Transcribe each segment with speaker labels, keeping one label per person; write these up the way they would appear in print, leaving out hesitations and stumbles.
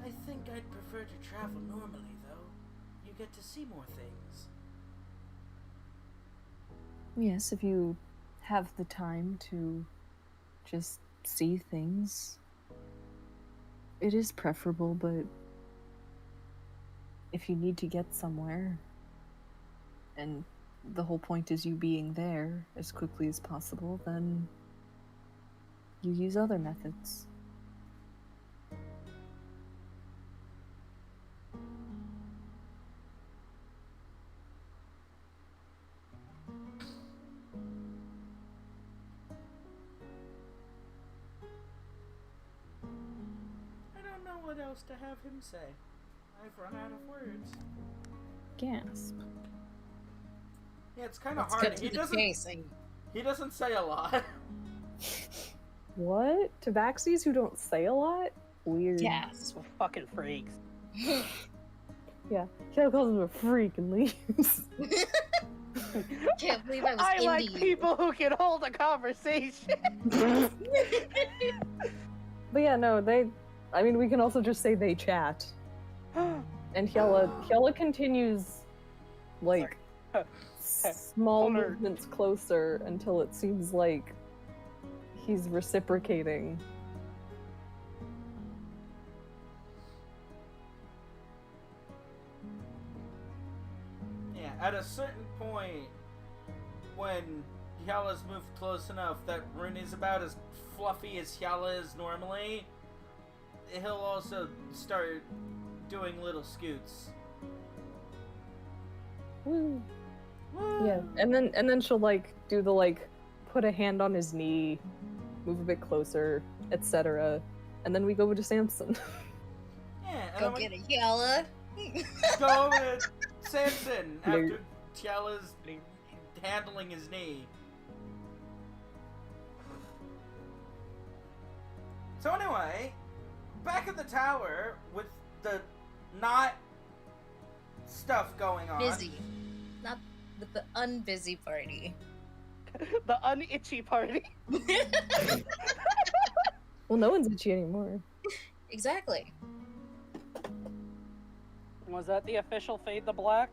Speaker 1: I think I'd prefer to travel normally, though. You get to see more things.
Speaker 2: Yes, if you have the time to just see things, it is preferable, but if you need to get somewhere, and the whole point is you being there as quickly as possible, then you use other methods.
Speaker 1: I don't know what else to have him say. I've run out of words.
Speaker 2: Gasp.
Speaker 1: Yeah, it's kind of
Speaker 3: Let's
Speaker 1: hard.
Speaker 3: get to the chasing.
Speaker 1: He doesn't say a lot.
Speaker 4: What? Tabaxis who don't say a lot? Weird.
Speaker 3: Yes.
Speaker 5: We're fucking freaks.
Speaker 4: Yeah. Hyalla calls him a freak and leaves.
Speaker 3: Can't believe I was
Speaker 5: I
Speaker 3: into
Speaker 5: like
Speaker 3: you.
Speaker 5: people who can hold a conversation.
Speaker 4: But yeah, no, I mean, we can also just say they chat. And Hyalla continues, like, small
Speaker 5: Honor.
Speaker 4: movements closer until it seems like he's reciprocating.
Speaker 1: Yeah, at a certain point, when Hyalla's moved close enough that Rune is about as fluffy as Hyalla is normally, he'll also start doing little scoots.
Speaker 4: Woo.
Speaker 1: Woo!
Speaker 4: Yeah, and then she'll like do the like put a hand on his knee, move a bit closer, etc. And then we go to Samson.
Speaker 1: Yeah, and
Speaker 3: Go
Speaker 1: then
Speaker 3: get a Hyalla.
Speaker 1: go over to Samson after Hyalla's handling his knee. So anyway, back at the tower with the not stuff going on.
Speaker 3: Busy. Not with the unbusy party.
Speaker 5: The unitchy party.
Speaker 4: Well, no one's itchy anymore.
Speaker 3: Exactly.
Speaker 5: Was that the official Fade the Black?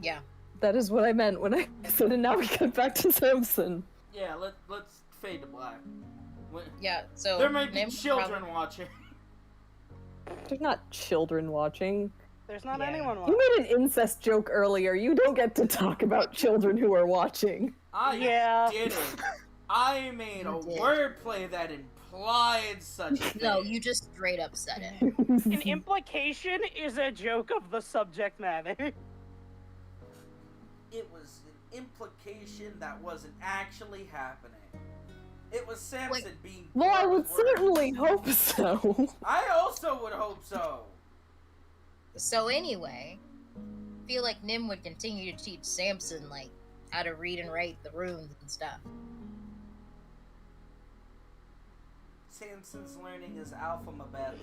Speaker 3: Yeah.
Speaker 4: That is what I meant when I said, and now we get back to Samson.
Speaker 1: Yeah, let's fade to black.
Speaker 3: Yeah, so
Speaker 1: There might be
Speaker 3: Nim
Speaker 1: children watching.
Speaker 4: There's not children watching.
Speaker 5: There's not
Speaker 3: Yeah.
Speaker 5: anyone
Speaker 4: You
Speaker 5: watching.
Speaker 4: made an incest joke earlier. You don't get to talk about children who are watching.
Speaker 1: I
Speaker 5: Yeah.
Speaker 1: didn't. I made a
Speaker 3: You did.
Speaker 1: wordplay that implied such a thing.
Speaker 3: No, you just straight up said it.
Speaker 5: An implication is a joke of the subject matter.
Speaker 1: It was an implication that wasn't actually happening. It was Samson being.
Speaker 4: Well, I
Speaker 1: poor
Speaker 4: would
Speaker 1: with words.
Speaker 4: certainly hope so.
Speaker 1: I also would hope so.
Speaker 3: So anyway, I feel like Nim would continue to teach Samson like how to read and write the runes and stuff.
Speaker 1: Samson's learning his alphabets.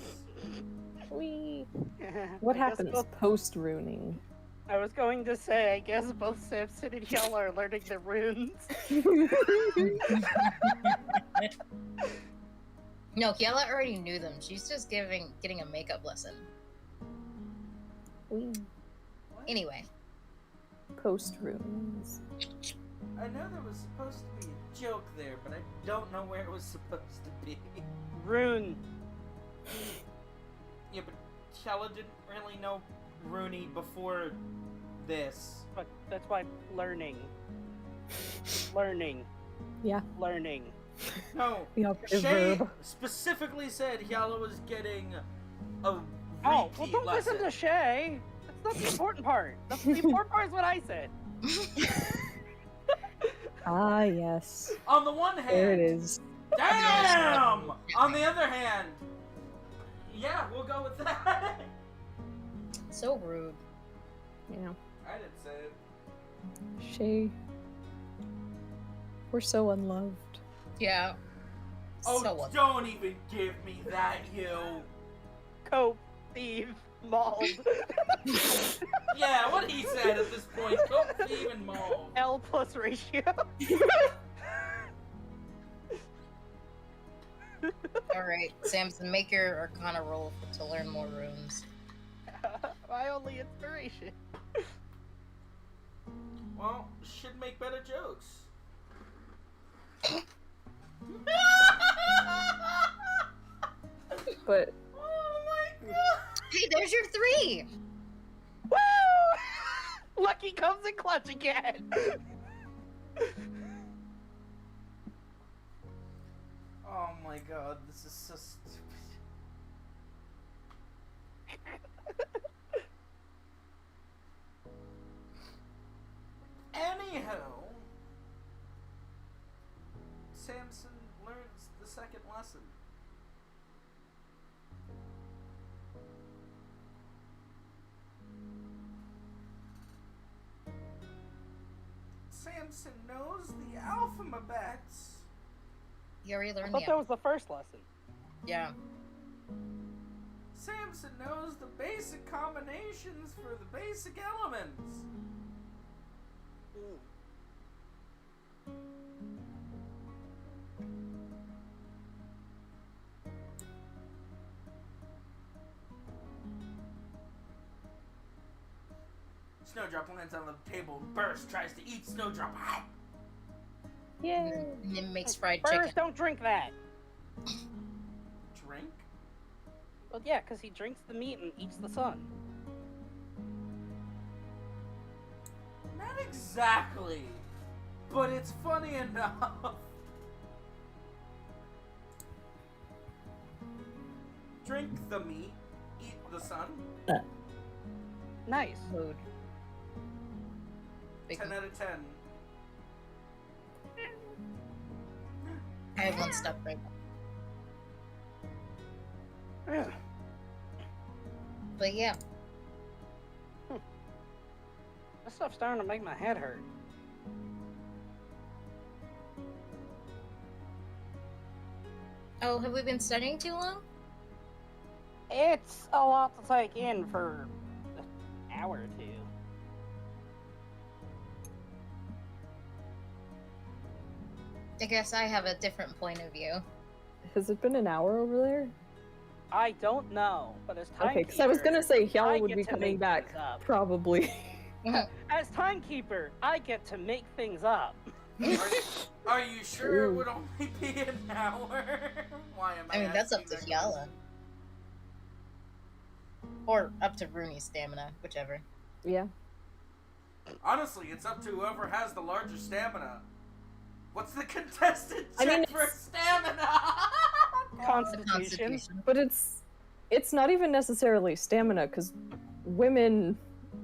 Speaker 4: Whee. What
Speaker 5: I guess
Speaker 4: happens
Speaker 5: both-
Speaker 4: post-runing?
Speaker 5: I was going to say, I guess both Samson and Hyalla are learning the runes.
Speaker 3: No, Hyalla already knew them. She's just getting a makeup lesson.
Speaker 4: Whee.
Speaker 3: Anyway,
Speaker 4: Post-runes.
Speaker 1: I know there was supposed to be a joke there, but I don't know where it was supposed to be.
Speaker 5: Rune.
Speaker 1: Yeah, but Hyalla didn't really know Rooney before this.
Speaker 5: But that's why learning. Learning.
Speaker 4: Yeah.
Speaker 5: Learning.
Speaker 1: No,
Speaker 4: The operative
Speaker 1: Shay
Speaker 4: verb.
Speaker 1: specifically said Hyalla was getting a repeat
Speaker 5: Oh, well don't
Speaker 1: lesson.
Speaker 5: listen to Shay. That's not the important part. The important part is what I said.
Speaker 4: Ah, yes.
Speaker 1: On the one hand,
Speaker 4: There it is.
Speaker 1: damn! On the other hand, yeah, we'll go with that.
Speaker 3: so rude.
Speaker 4: Yeah.
Speaker 1: I didn't say it.
Speaker 4: Shay. We're so unloved.
Speaker 3: Yeah.
Speaker 1: Oh,
Speaker 3: So what?
Speaker 1: don't even give me that, you.
Speaker 5: Cope, thief, mauled.
Speaker 1: Yeah, what he said at this point. Coke, thief, and mold.
Speaker 5: L plus ratio.
Speaker 3: Alright, Samson, make your Arcana roll to learn more runes.
Speaker 5: My only inspiration.
Speaker 1: Well, should make better jokes.
Speaker 4: But
Speaker 1: Oh my god!
Speaker 3: Hey, there's your 3!
Speaker 5: Woo! Lucky comes in clutch again.
Speaker 1: Oh my god, this is so stupid. Anyhow, Samson learns the second lesson. Samson knows the alphabets.
Speaker 3: You already
Speaker 5: I
Speaker 3: learned
Speaker 5: thought that was the first lesson.
Speaker 3: Yeah.
Speaker 1: Samson knows the basic combinations for the basic elements. Snowdrop lands on the table. Burst tries to eat Snowdrop.
Speaker 4: yay.
Speaker 3: Nim makes fried
Speaker 5: Birds
Speaker 3: chicken.
Speaker 5: don't drink that.
Speaker 1: Drink?
Speaker 5: Well, yeah, because he drinks the meat and eats the sun.
Speaker 1: Not exactly. But it's funny enough. Drink the meat, eat the sun.
Speaker 5: Nice.
Speaker 3: Mood. Big
Speaker 1: 10 out of 10.
Speaker 3: I have one stuff right.
Speaker 5: Yeah.
Speaker 3: But yeah.
Speaker 5: This stuff's starting to make my head hurt.
Speaker 3: Oh, have we been studying too long?
Speaker 5: It's a lot to take in for an hour or two.
Speaker 3: I guess I have a different point of view.
Speaker 4: Has it been an hour over there?
Speaker 5: I don't know, but as timekeeper,
Speaker 4: Okay, because I was gonna say
Speaker 5: I
Speaker 4: Hyalla would
Speaker 5: get
Speaker 4: be
Speaker 5: to
Speaker 4: coming
Speaker 5: make
Speaker 4: back
Speaker 5: things up.
Speaker 4: probably.
Speaker 5: As timekeeper, I get to make things up.
Speaker 1: Are you sure it would only be an hour? Why am I
Speaker 3: I mean, that's up to
Speaker 1: asking that
Speaker 3: Hyalla. Or up to Rooney's stamina, whichever.
Speaker 4: Yeah.
Speaker 1: Honestly, it's up to whoever has the larger stamina. What's the contested
Speaker 4: I
Speaker 1: check
Speaker 4: mean,
Speaker 1: for
Speaker 4: it's-
Speaker 1: stamina?
Speaker 5: Constitution.
Speaker 4: But it's not even necessarily stamina, because women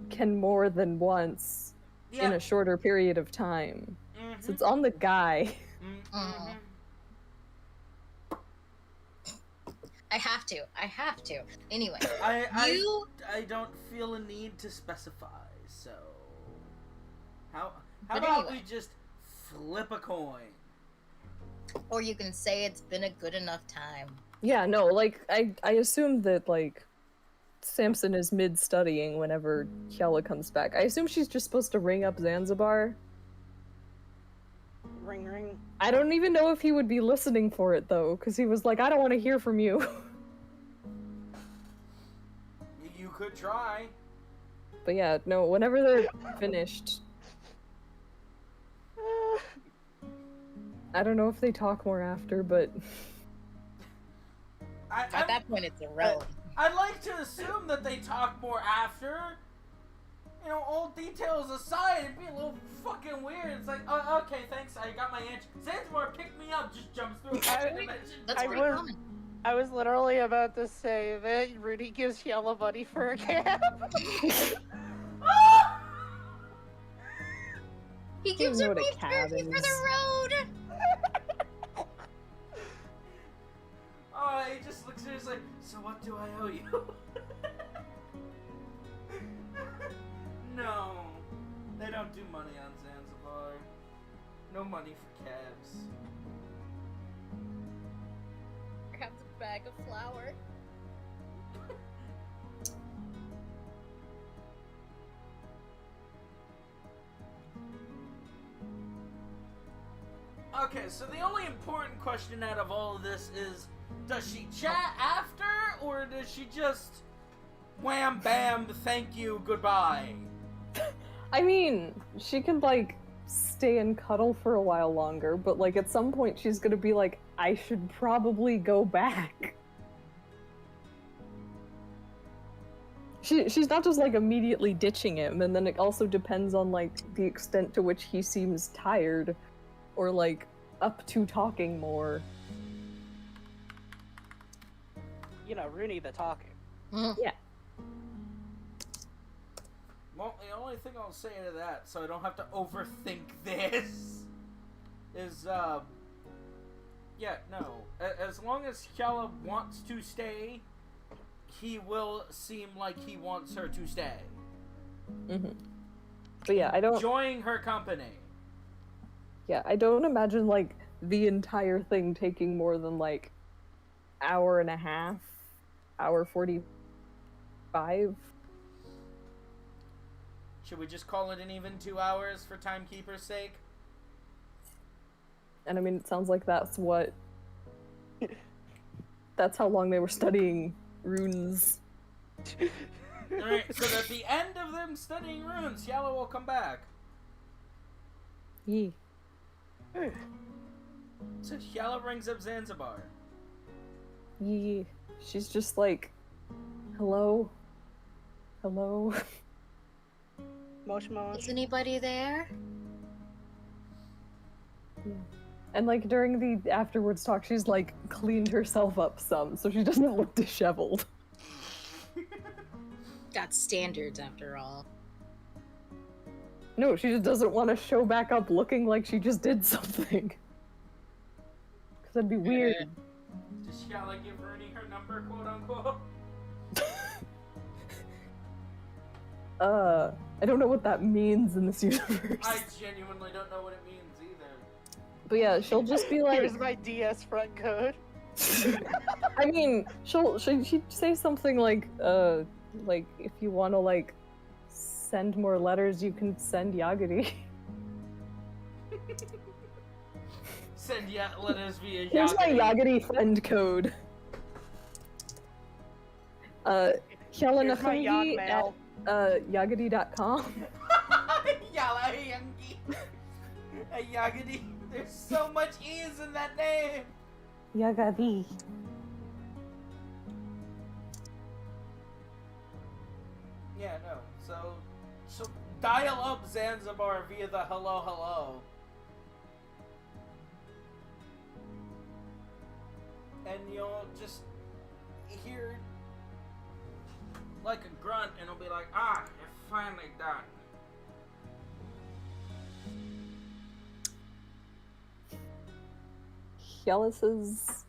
Speaker 4: can more than once
Speaker 1: Yeah.
Speaker 4: in a shorter period of time.
Speaker 1: Mhm.
Speaker 4: So it's on the guy.
Speaker 1: Mhm.
Speaker 3: I have to. Anyway,
Speaker 1: I don't feel a need to specify, so how
Speaker 3: But
Speaker 1: about
Speaker 3: anyway.
Speaker 1: we just flip a coin?
Speaker 3: or you can say it's been a good enough time.
Speaker 4: Yeah, no, like, I assume that, like, Samson is mid-studying whenever Hyalla comes back. I assume she's just supposed to ring up Zanzibar.
Speaker 5: Ring ring.
Speaker 4: I don't even know if he would be listening for it, though, because he was like, I don't want to hear from you.
Speaker 1: You could try.
Speaker 4: But yeah, no, whenever they're finished, I don't know if they talk more after, but
Speaker 3: At that point, it's irrelevant.
Speaker 1: I'd like to assume that they talk more after. You know, old details aside, it'd be a little fucking weird. It's like, oh, okay, thanks, I got my answer. Zanzibar picked me up, just jumps through a fucking dimension.
Speaker 3: That's
Speaker 5: I
Speaker 3: pretty
Speaker 5: was-
Speaker 3: common.
Speaker 5: I was literally about to say that Rudy gives Hyalla money for a cab.
Speaker 3: He gives
Speaker 4: know
Speaker 3: her
Speaker 4: what a
Speaker 3: beef
Speaker 4: cab
Speaker 3: jerky for
Speaker 4: is.
Speaker 3: the road.
Speaker 1: Oh, he just looks at her and is like, so what do I owe you? No, they don't do money on Zanzibar. No money for cabs.
Speaker 3: Grabs a bag of flour.
Speaker 1: Okay, so the only important question out of all of this is, Does she chat after, or does she just wham bam, thank you, goodbye?
Speaker 4: I mean, she could, like, stay and cuddle for a while longer, but, like, at some point she's gonna be like, I should probably go back. She's not just, like, immediately ditching him, and then it also depends on, like, the extent to which he seems tired, or, like, up to talking more.
Speaker 5: You know, Rooney the talking.
Speaker 4: Yeah.
Speaker 1: Well, the only thing I'll say to that, so I don't have to overthink this, is, yeah, no. As long as Hyalla wants to stay, he will seem like he wants her to stay.
Speaker 4: Mm-hmm. But yeah, I don't...
Speaker 1: Enjoying her company.
Speaker 4: Yeah, I don't imagine, like, the entire thing taking more than, like, hour and a half, hour 45.
Speaker 1: Should we just call it an even 2 hours for timekeeper's sake?
Speaker 4: And I mean, it sounds like that's what... that's how long they were studying runes.
Speaker 1: Alright, so at the end of them studying runes, Hyalla will come back.
Speaker 4: Yeah.
Speaker 1: So Hyalla rings up Zanzibar.
Speaker 4: Yeah. She's just like, hello? Hello?
Speaker 5: Mosh mosh.
Speaker 3: Is anybody there?
Speaker 4: Yeah. And like during the afterwards talk, she's like cleaned herself up some, so she doesn't look disheveled.
Speaker 3: Got standards after all.
Speaker 4: No, she just doesn't want to show back up looking like she just did something. Because that'd be weird.
Speaker 1: Does Hyalla give Rooney her number, quote unquote?
Speaker 4: I don't know what that means in this universe.
Speaker 1: I genuinely don't know what it means either.
Speaker 4: But yeah, she'll just be like...
Speaker 5: Here's my DS front code.
Speaker 4: I mean, she'd say something like if you want to, like, send more letters, you can send Yagadi.
Speaker 1: Send letters via Yagadi.
Speaker 4: Here's my Yagadi friend code. Hyalla
Speaker 5: Here's my Yag
Speaker 4: Nahangi
Speaker 5: mail.
Speaker 4: at Yagadi.com.
Speaker 1: Yalla Yangi. Yagadi. There's so much E's in that name.
Speaker 4: Yagadi.
Speaker 1: Yeah, no. So dial up Zanzibar via the hello. And you'll just hear like a grunt, and it'll be like, you're finally done.
Speaker 4: Hyalla says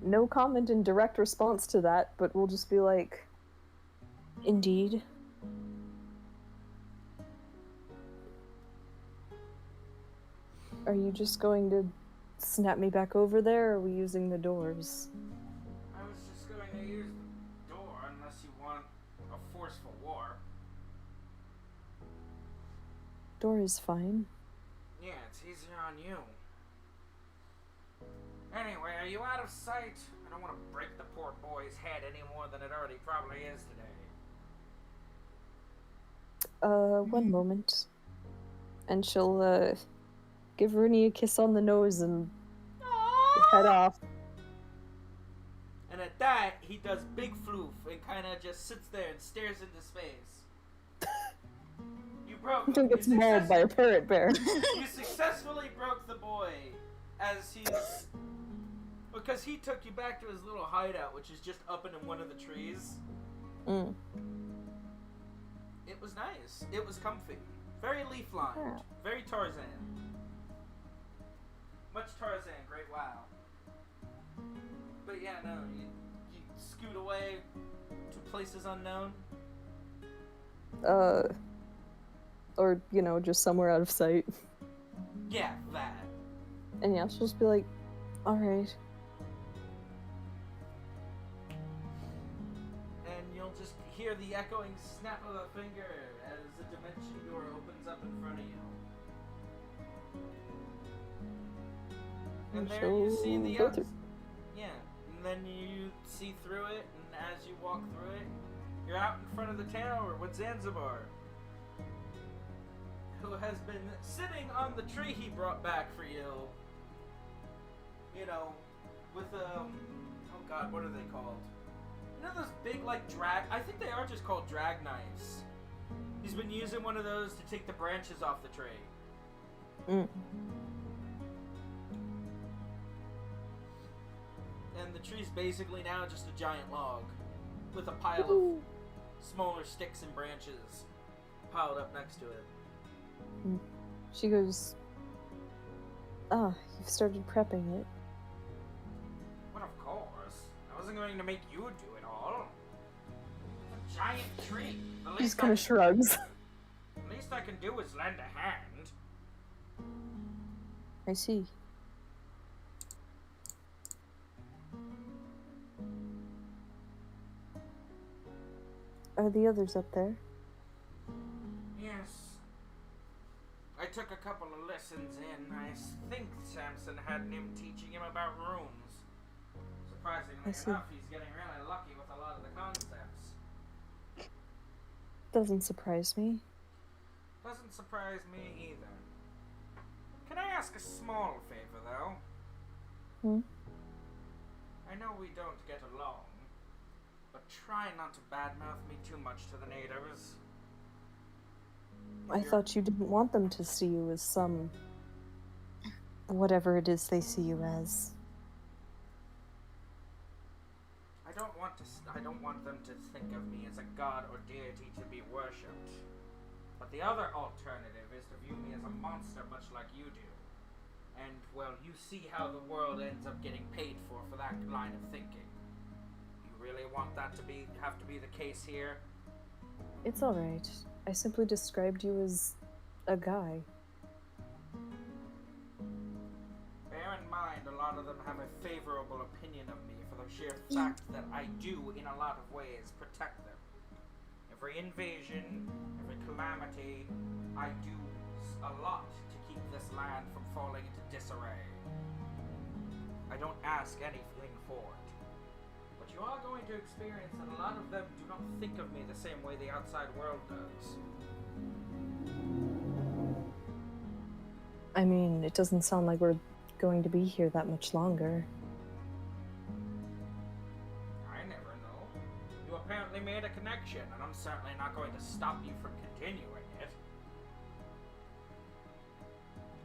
Speaker 4: no comment in direct response to that, but we'll just be like, indeed. Are you just going to snap me back over there, or are we using the doors?
Speaker 1: I was just going to use the door unless you want a forceful war.
Speaker 4: Door is fine.
Speaker 1: Yeah, it's easier on you. Anyway, are you out of sight? I don't want to break the poor boy's head any more than it already probably is today.
Speaker 4: One moment. And she'll, give Rooney a kiss on the nose and head off.
Speaker 1: And at that, he does big floof and kind of just sits there and stares into space. You broke
Speaker 4: Until he gets mauled by a parrot bear.
Speaker 1: You successfully broke the boy as he's... Because he took you back to his little hideout, which is just up in one of the trees.
Speaker 4: Mm.
Speaker 1: It was nice. It was comfy. Very leaf-lined.
Speaker 4: Yeah.
Speaker 1: Very Tarzan. Much Tarzan, great wow. But yeah, no, you scoot away to places unknown.
Speaker 4: Or, you know, just somewhere out of sight.
Speaker 1: Yeah, that.
Speaker 4: And yeah, she'll just be like, alright.
Speaker 1: And you'll just hear the echoing snap of a finger as the dimension door opens up in front of you. And there you see the
Speaker 4: go through.
Speaker 1: yeah, and and then you see through it, and as you walk through it, you're out in front of the tower with Zanzibar, who has been sitting on the tree he brought back for you. You know, with oh god, what are they called? You know those big, like, I think they are just called drag knives. He's been using one of those to take the branches off the tree.
Speaker 4: Mm.
Speaker 1: And the tree's basically now just a giant log with a pile of smaller sticks and branches piled up next to it.
Speaker 4: She goes, you've started prepping it.
Speaker 1: Well, of course. I wasn't going to make you do it all. It's a giant tree.
Speaker 4: He just kind of shrugs.
Speaker 1: The least I can do is lend a hand.
Speaker 4: I see. Are the others up there?
Speaker 1: Yes. I took a couple of lessons in. I think Samson had him teaching him about runes. Surprisingly enough, he's getting really lucky with a lot of the concepts.
Speaker 4: Doesn't surprise me.
Speaker 1: Doesn't surprise me either. Can I ask a small favor, though? I know we don't get along, but try not to badmouth me too much to the natives.
Speaker 4: I thought you didn't want them to see you as some... whatever it is they see you as.
Speaker 1: I don't want them to think of me as a god or deity to be worshipped. But the other alternative is to view me as a monster, much like you do. And, well, you see how the world ends up getting paid for that line of thinking. You really want that to have to be the case here?
Speaker 4: It's alright. I simply described you as a guy.
Speaker 1: Bear in mind, a lot of them have a favorable opinion of me for the sheer fact that I do, in a lot of ways, protect them. Every invasion, every calamity, I do a lot to keep this land from falling into disarray. I don't ask anything for it. But you are going to experience that a lot of them do not think of me the same way the outside world does.
Speaker 4: I mean, it doesn't sound like we're going to be here that much longer.
Speaker 1: I never know. You apparently made a connection, and I'm certainly not going to stop you from continuing it.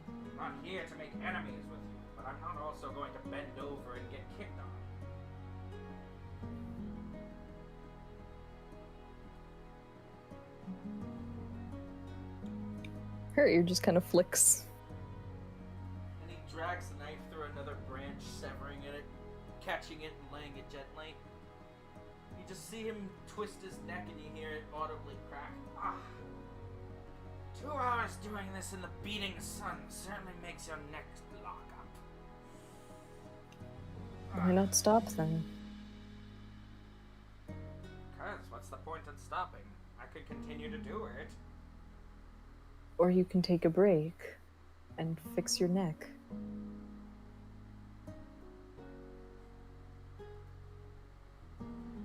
Speaker 1: I'm not here to make enemies with you, but I'm not also going to bend over and get kicked on.
Speaker 4: Her ear just kind of flicks.
Speaker 1: And he drags the knife through another branch, severing it, catching it and laying it gently. You just see him twist his neck and you hear it audibly crack. 2 hours doing this in the beating sun certainly makes your neck lock up.
Speaker 4: Why not stop then?
Speaker 1: Cause what's the point in stopping? I could continue to do it.
Speaker 4: Or you can take a break and fix your neck.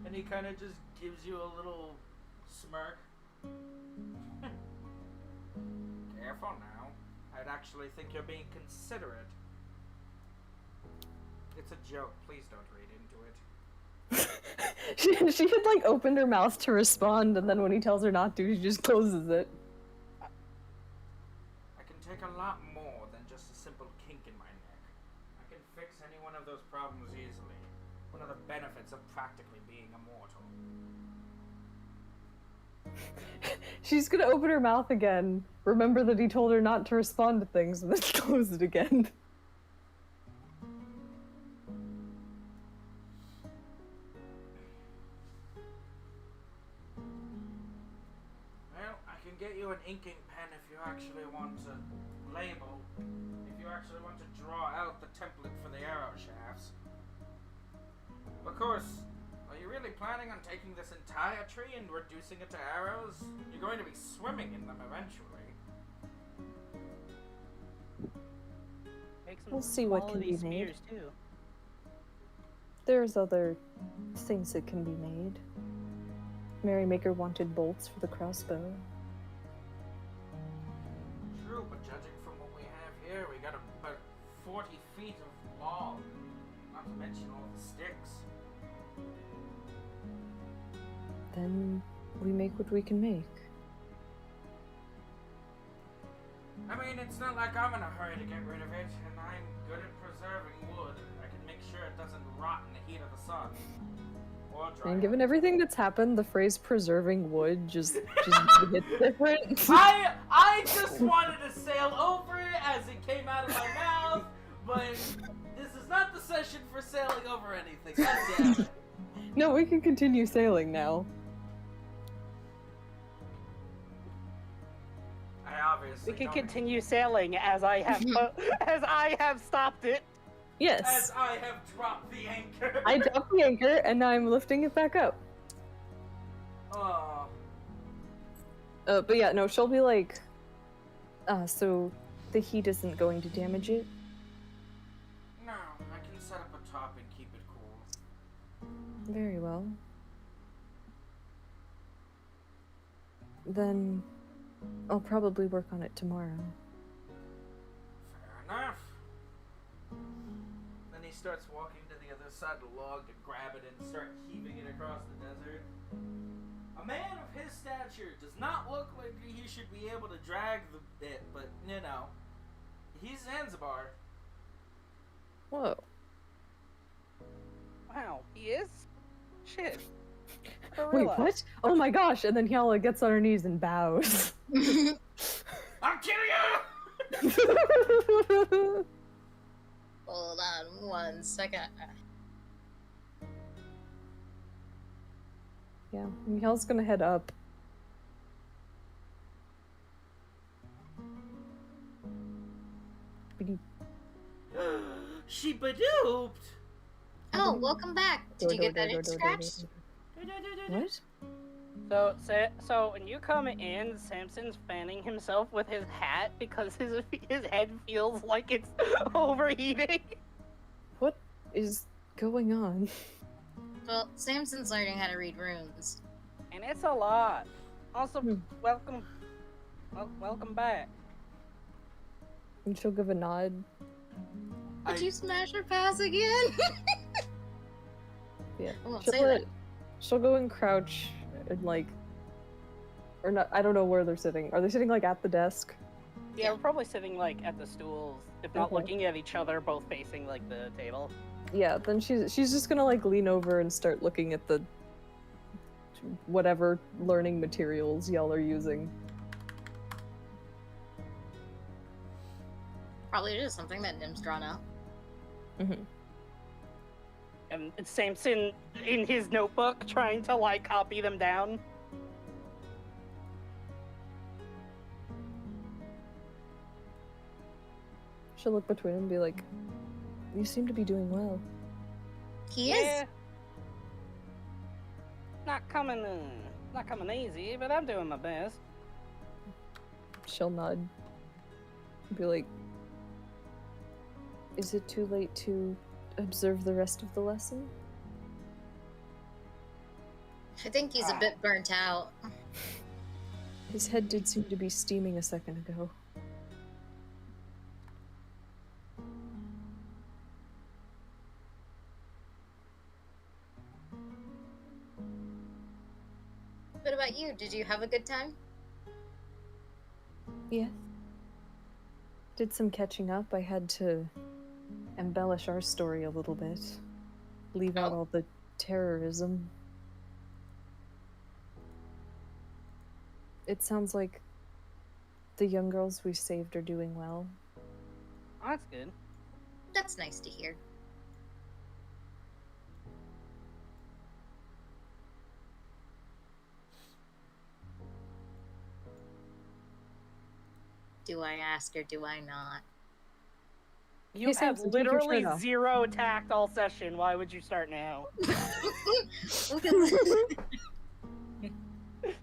Speaker 1: And he kind of just gives you a little smirk. Careful now. I'd actually think you're being considerate. It's a joke. Please don't read into it.
Speaker 4: she had like opened her mouth to respond, and then when he tells her not to, she just closes it.
Speaker 1: I can take a lot more than just a simple kink in my neck. I can fix any one of those problems easily. One of the benefits of practically being immortal.
Speaker 4: She's gonna open her mouth again, remember that he told her not to respond to things, and then close it again.
Speaker 1: Well, I can get you an inking pen if you actually want to label, if you actually want to draw out the template for the arrow shafts. Of course, are you really planning on taking this entire tree and reducing it to arrows? You're going to be swimming in them eventually.
Speaker 5: Make some
Speaker 4: We'll see what can
Speaker 5: quality
Speaker 4: be made.
Speaker 5: spears too.
Speaker 4: There's other things that can be made. Merrymaker wanted bolts for the crossbow.
Speaker 1: True, but judging from what we have here, we got about 40 feet of log. Not to mention all the sticks.
Speaker 4: Then we make what we can make.
Speaker 1: I mean, it's not like I'm in a hurry to get rid of it, and I'm good at preserving wood. I can make sure it doesn't rot in the heat of the sun. Or dry
Speaker 4: And
Speaker 1: out.
Speaker 4: given everything that's happened, the phrase "preserving wood" just hits different.
Speaker 1: I just wanted to sail over it as it came out of my mouth, but this is not the session for sailing over anything. God damn it.
Speaker 4: No, we can continue sailing now.
Speaker 1: I obviously
Speaker 5: We can
Speaker 1: don't-
Speaker 5: continue sailing as I have stopped it.
Speaker 4: Yes.
Speaker 1: As I have dropped the anchor.
Speaker 4: I dropped the anchor and now I'm lifting it back up.
Speaker 1: Oh.
Speaker 4: But yeah, no, she'll be like, so the heat isn't going to damage it?
Speaker 1: No, I can set up a top and keep it cool.
Speaker 4: Very well. Then I'll probably work on it tomorrow.
Speaker 1: Fair enough. Then he starts walking to the other side of the log to grab it and start heaving it across the desert. A man of his stature does not look like he should be able to drag the bit, but you know, he's Zanzibar.
Speaker 4: Whoa.
Speaker 5: Wow, he is? Shit. I
Speaker 4: Wait,
Speaker 5: realized.
Speaker 4: what? Oh my gosh! And then Hyalla gets on her knees and bows.
Speaker 1: I'm killing you!
Speaker 3: Hold on 1 second.
Speaker 4: Yeah, Hyalla's gonna head up.
Speaker 1: She badooped!
Speaker 3: Oh, welcome back. Did you get that itch scratched?
Speaker 4: What?
Speaker 5: So when you come in, Samson's fanning himself with his hat because his head feels like it's overheating.
Speaker 4: What is going on?
Speaker 3: Well, Samson's learning how to read runes.
Speaker 5: And it's a lot. Also,
Speaker 4: Hmm.
Speaker 5: welcome back.
Speaker 4: And she'll give a nod.
Speaker 3: Did you smash her pass again?
Speaker 4: Yeah.
Speaker 3: I won't
Speaker 4: She'll,
Speaker 3: say that.
Speaker 4: she'll go and crouch and like, or not. I don't know where they're sitting. Are they sitting like at the desk?
Speaker 5: Yeah, we're probably sitting like at the stools, if not
Speaker 4: Okay.
Speaker 5: looking at each other, both facing like the table.
Speaker 4: Yeah. Then she's just gonna like lean over and start looking at the whatever learning materials y'all are using.
Speaker 3: Probably just something that Nim's drawn out.
Speaker 4: Mm-hmm.
Speaker 5: And it's Samson in his notebook trying to like copy them down.
Speaker 4: She'll look between them and be like, "You seem to be doing well."
Speaker 3: He is.
Speaker 5: Yeah. Not coming easy, but I'm doing my best.
Speaker 4: She'll nod. Be like, "Is it too late to observe the rest of the lesson?"
Speaker 3: I think he's a bit burnt out.
Speaker 4: His head did seem to be steaming a second ago.
Speaker 3: What about you? Did you have a good time?
Speaker 4: Yeah. Did some catching up. I had to embellish our story a little bit. Leave out
Speaker 3: Oh.
Speaker 4: all the terrorism. It sounds like the young girls we saved are doing well.
Speaker 5: Oh, that's good.
Speaker 3: That's nice to hear. Do I ask or do I not?
Speaker 5: You
Speaker 4: Hey,
Speaker 5: have
Speaker 4: Samson, take your
Speaker 5: literally
Speaker 4: shirt off.
Speaker 5: 0 tact all session. Why would you start now?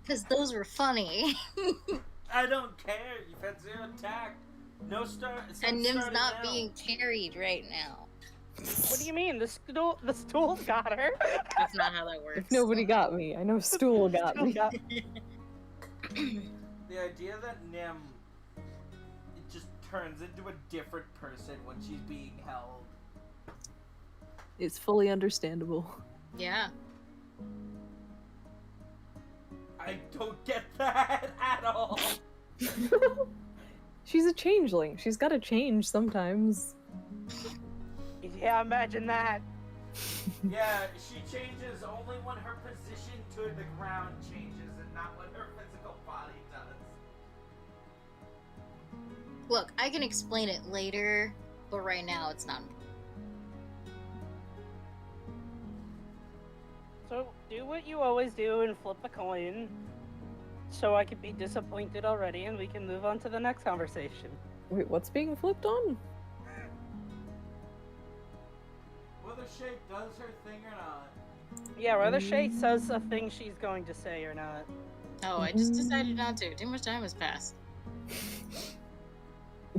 Speaker 3: Because those were funny.
Speaker 1: I don't care. You've had 0 attack. No start.
Speaker 3: And Nim's not being carried right now.
Speaker 5: What do you mean? The stool's got her.
Speaker 3: That's not how that works.
Speaker 4: If nobody got me, I know Stool got
Speaker 5: Stool
Speaker 4: me.
Speaker 5: got-
Speaker 1: The idea that Nim it just turns into a different person when she's being held.
Speaker 2: It's fully understandable.
Speaker 3: Yeah.
Speaker 1: I don't get that at all.
Speaker 4: She's a changeling. She's got to change sometimes.
Speaker 5: Yeah, imagine that.
Speaker 1: Yeah, she changes only when her position to the ground changes and not when her physical body does.
Speaker 3: Look, I can explain it later, but right now it's not.
Speaker 5: So do what you always do and flip a coin, so I could be disappointed already, and we can move on to the next conversation.
Speaker 4: Wait, what's being flipped on?
Speaker 1: Whether Shay does her thing or not.
Speaker 5: Yeah, whether Shay says a thing she's going to say or not.
Speaker 3: Oh, I just decided not to. Too much time has passed.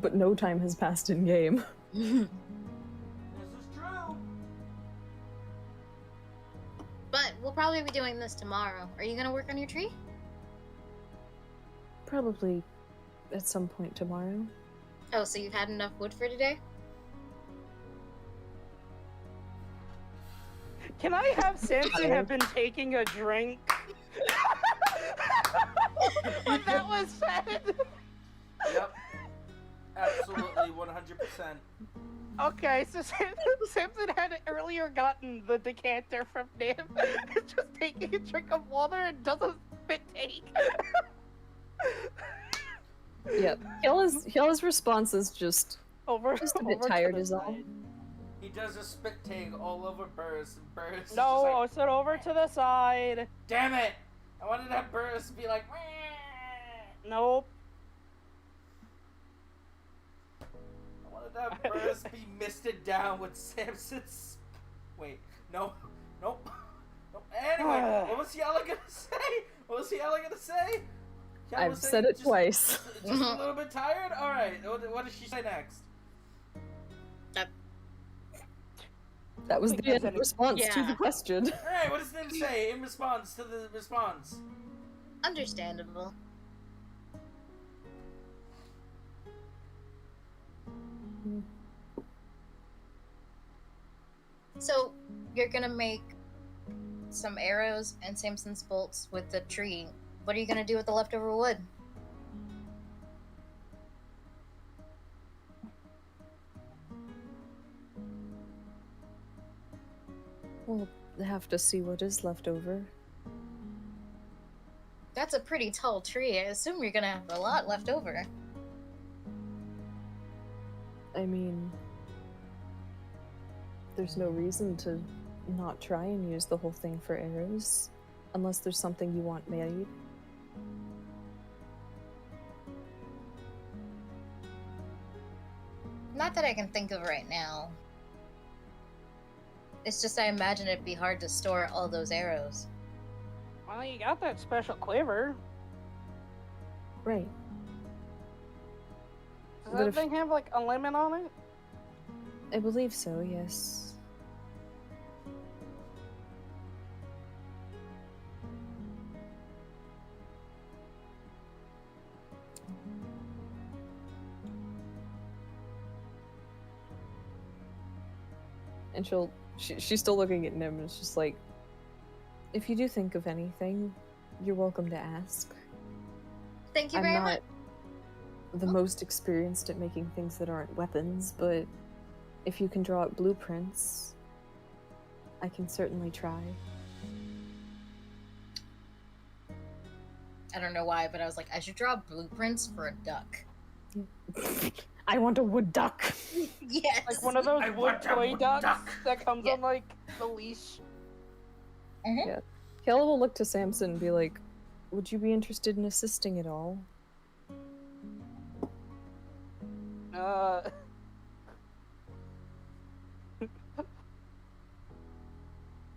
Speaker 4: But no time has passed in game.
Speaker 1: This is true.
Speaker 3: But we'll probably be doing this tomorrow. Are you gonna work on your tree?
Speaker 2: Probably at some point tomorrow.
Speaker 3: Oh, so you've had enough wood for today?
Speaker 5: Can I have Samson have been taking a drink? When that was said.
Speaker 1: Yep. Absolutely, 100%.
Speaker 5: Okay, so Samson had earlier gotten the decanter from Nim. It's just taking a drink of water and doesn't spit take.
Speaker 4: Yep. Hyalla's response is just
Speaker 2: a bit tired is all.
Speaker 1: He does a spit take all over Burris, and Burris is
Speaker 5: No,
Speaker 1: just
Speaker 5: I
Speaker 1: like,
Speaker 5: said over to the side.
Speaker 1: damn it! I wanted to have Burris be like, "Meh."
Speaker 5: Nope.
Speaker 1: I wanted to have Burris be misted down with Samson's... Wait, no, nope. Nope. Anyway, what was Hyalla gonna say? What was Hyalla gonna say? Hyalla
Speaker 4: I've
Speaker 1: was
Speaker 4: said
Speaker 1: saying
Speaker 4: it twice.
Speaker 1: Just a little bit tired? Alright, what does she say next?
Speaker 4: That was
Speaker 5: Think
Speaker 4: the
Speaker 5: there's
Speaker 4: end
Speaker 5: any-
Speaker 4: response to
Speaker 3: Yeah.
Speaker 4: the question.
Speaker 1: Alright, what does Nim say in response to the response?
Speaker 3: Understandable. So, you're gonna make some arrows and Samson's bolts with the tree. What are you gonna do with the leftover wood?
Speaker 2: We'll have to see what is left over.
Speaker 3: That's a pretty tall tree. I assume you're gonna have a lot left over.
Speaker 2: I mean, there's no reason to not try and use the whole thing for arrows, unless there's something you want made.
Speaker 3: Not that I can think of right now. It's just I imagine it'd be hard to store all those arrows.
Speaker 5: Well, you got that special quiver.
Speaker 2: Right.
Speaker 5: Does
Speaker 2: But
Speaker 5: that
Speaker 2: if-
Speaker 5: thing have like a limit on it?
Speaker 2: I believe so, yes.
Speaker 4: And she's still looking at Nim and it's just like,
Speaker 2: If you do think of anything, you're welcome to ask.
Speaker 3: Thank you
Speaker 2: I'm
Speaker 3: very
Speaker 2: not
Speaker 3: much.
Speaker 2: the most experienced at making things that aren't weapons, but if you can draw up blueprints, I can certainly try.
Speaker 3: I don't know why, but I was like, I should draw blueprints for a duck.
Speaker 4: I want a wood duck.
Speaker 3: Yes.
Speaker 5: Like one of those
Speaker 1: I
Speaker 5: wood
Speaker 1: want a
Speaker 5: toy
Speaker 1: wood
Speaker 5: ducks
Speaker 1: duck.
Speaker 5: that comes
Speaker 3: Yeah.
Speaker 5: on like the leash.
Speaker 3: Mhm.
Speaker 4: Hyalla will look to Samson and be like, would you be interested in assisting at all?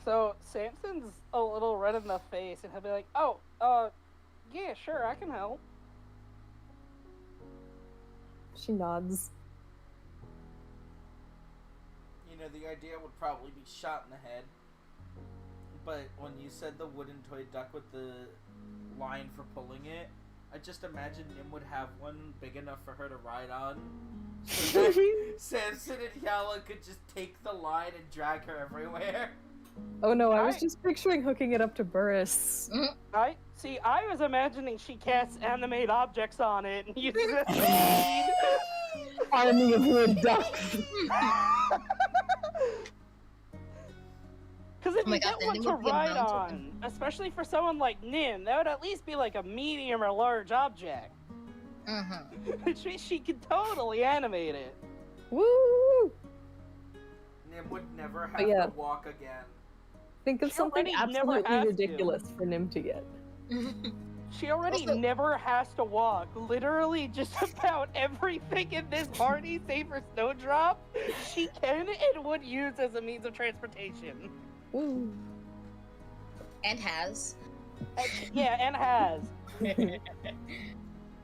Speaker 5: So Samson's a little red in the face, and he'll be like, "Oh, yeah, sure, I can help."
Speaker 4: She nods.
Speaker 1: you know, the idea would probably be shot in the head. But when you said the wooden toy duck with the line for pulling it, I just imagined Nim would have one big enough for her to ride on. So that Samson and Hyalla could just take the line and drag her everywhere.
Speaker 4: Oh no, I was just picturing hooking it up to Burris.
Speaker 5: I was imagining she casts animate objects on it and uses it as a speed.
Speaker 4: Army of wood ducks.
Speaker 5: Because if
Speaker 3: Oh my
Speaker 5: you
Speaker 3: God,
Speaker 5: get
Speaker 3: then
Speaker 5: one
Speaker 3: it
Speaker 5: to
Speaker 3: would be a
Speaker 5: ride
Speaker 3: mountain.
Speaker 5: on, especially for someone like Nim, that would at least be like a medium or large object. She could totally animate it.
Speaker 4: Woo!
Speaker 1: Nim would never have
Speaker 4: yeah.
Speaker 1: to walk again.
Speaker 4: Think of
Speaker 5: She
Speaker 4: something
Speaker 5: already never
Speaker 4: absolutely
Speaker 5: has to.
Speaker 4: ridiculous for Nim to get.
Speaker 5: She already
Speaker 3: Also-
Speaker 5: never has to walk. Literally, just about everything in this party, save for Snowdrop, she can and would use as a means of transportation.
Speaker 4: Woo.
Speaker 3: And has.
Speaker 5: Yeah, and has.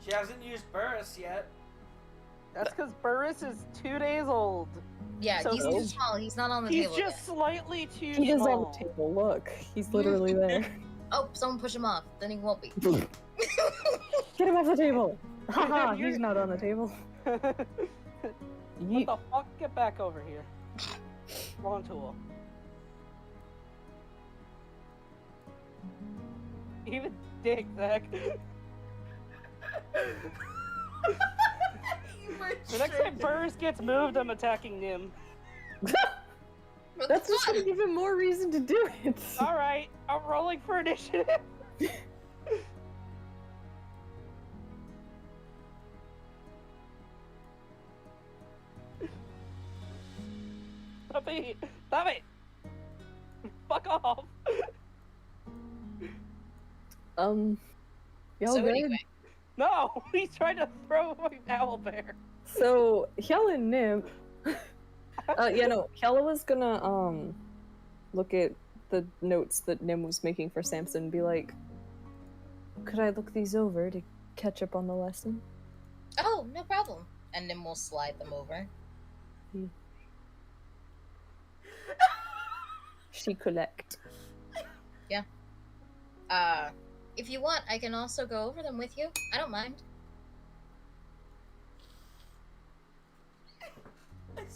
Speaker 1: She hasn't used Burris yet.
Speaker 5: That's because Burris is 2 days old.
Speaker 3: Yeah,
Speaker 5: So
Speaker 3: he's too
Speaker 4: he's-
Speaker 3: small. He's not on the
Speaker 5: He's
Speaker 3: table
Speaker 5: just slightly too
Speaker 4: He is
Speaker 5: small.
Speaker 4: on the table, look. He's literally there.
Speaker 3: yet. Oh, someone push him off. Then he won't be.
Speaker 4: Get him off the table! Haha,
Speaker 5: You're-
Speaker 4: he's not on the table.
Speaker 5: What
Speaker 4: Yeet.
Speaker 5: the fuck? Get back over here. Wrong tool. Even dick, Zach. The next time Burris gets moved, I'm attacking Nim.
Speaker 4: That's just gonna give him more reason to do it.
Speaker 5: Alright, I'm rolling for initiative. Stop it! Stop it! Fuck off!
Speaker 4: Y'all
Speaker 3: So
Speaker 4: good?
Speaker 3: anyway,
Speaker 5: No! He's trying to throw my owlbear.
Speaker 4: So, Hyalla and Nim... Hyalla was gonna, look at the notes that Nim was making for Samson and be like, could I look these over to catch up on the lesson?
Speaker 3: oh, no problem. And then we'll slide them over.
Speaker 4: She collect.
Speaker 3: If you want, I can also go over them with you. I don't mind.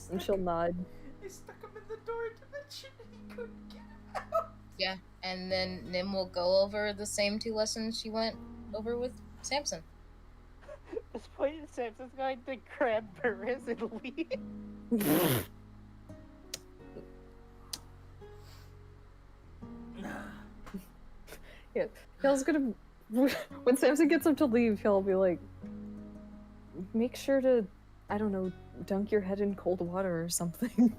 Speaker 4: And she'll nod.
Speaker 1: I stuck him in the door dimension and he couldn't get him out.
Speaker 3: Yeah, and then Nim will go over the same 2 lessons she went over with Samson.
Speaker 5: At this point, Samson's going to grab Burris and leave.
Speaker 4: Yeah, Hill's gonna... When Samson gets up to leave, he'll be like, make sure to, I don't know, dunk your head in cold water or something.